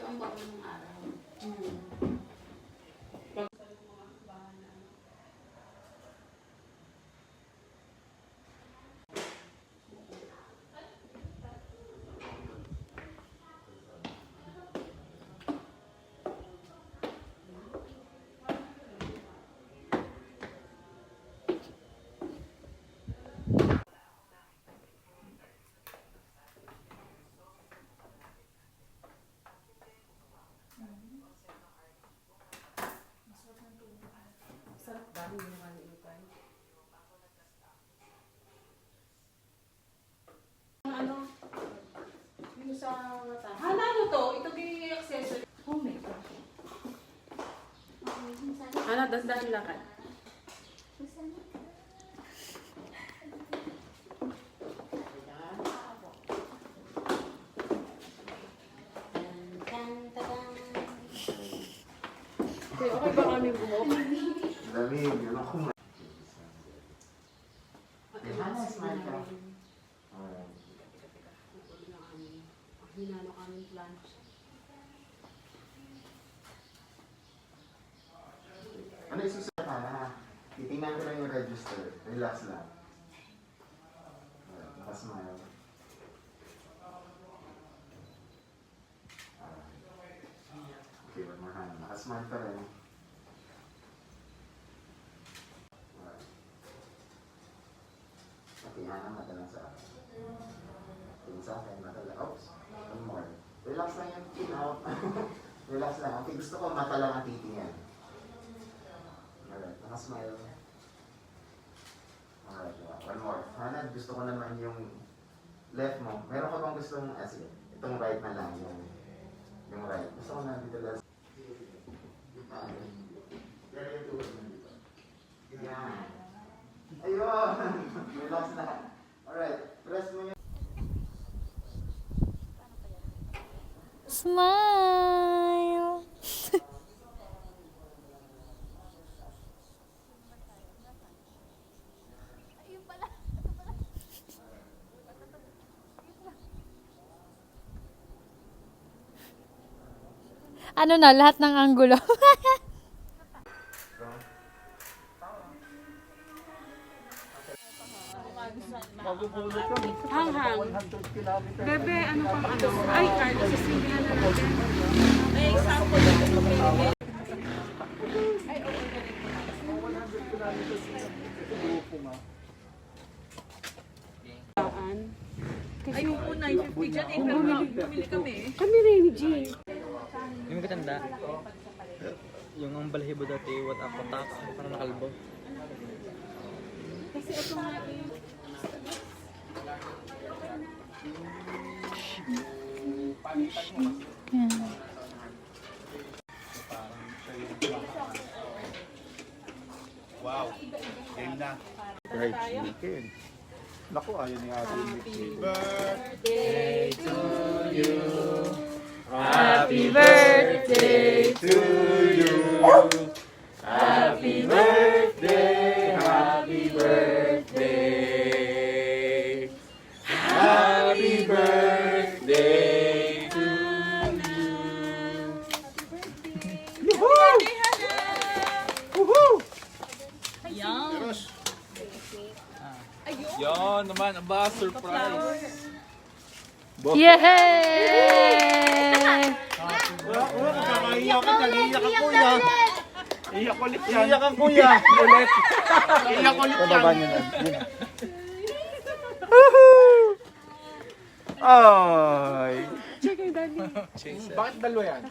ang bago ng araw. Sarap ba? Hindi naman ilukan. Ano? Yung sa mata. Hala, ano to? Ito yung accessory. Oh my gosh. Ano, dasdahan lakad. Okay ba kami buhok? Dami, yun ako. Smile ka. Hinalo kami lunch. Ano yung susunod ka na ha? Titingnan ko lang yung register. Relax lang. Nakasmile. Okay, one more hand. Nakasmile pa rin. Okay, Hana, mata lang sa akin. Tingin sa akin, mata lang. Oops, one more. Relax lang yung chin out. Relax lang. Okay, gusto ko mata lang ang titingin. Alright, nakasmile. Alright, one more. Hana, gusto ko naman yung left mo. Meron ka bang gustong, sige, itong right na lang, yung right. Gusto ko na dito lang. Yan. Ayun! Relax na. Alright, press mo yung... Smile! Ano na, lahat ng anggulo. Hanghang. Bebe, ano pang ano? Ay, Carlo, sisingilan na natin. May example na ito. Ay, okay. Ayoko, 950 dyan eh. Pero bumili kami eh. Kami rin, Jean. Yung maganda. Yung ang balahibo dati, what up, tax, parang nakalbo. Kasi ito nga eh. Wow, game na. Fried chicken. Naku, ayaw ni Ate Mickey. Birthday to you. Happy birthday to you. Happy birthday, happy birthday. Happy birthday to you. Woohoo! Yan naman, aba, surprise. Yay! Iyak ka, nag-iiyak ka kuya. Iyak ulit yan. Iyak ang kuya. Ulit. Iyak ulit yan. Pababa niyo na. Ay. Check yung daddy. Bakit dalawa yan?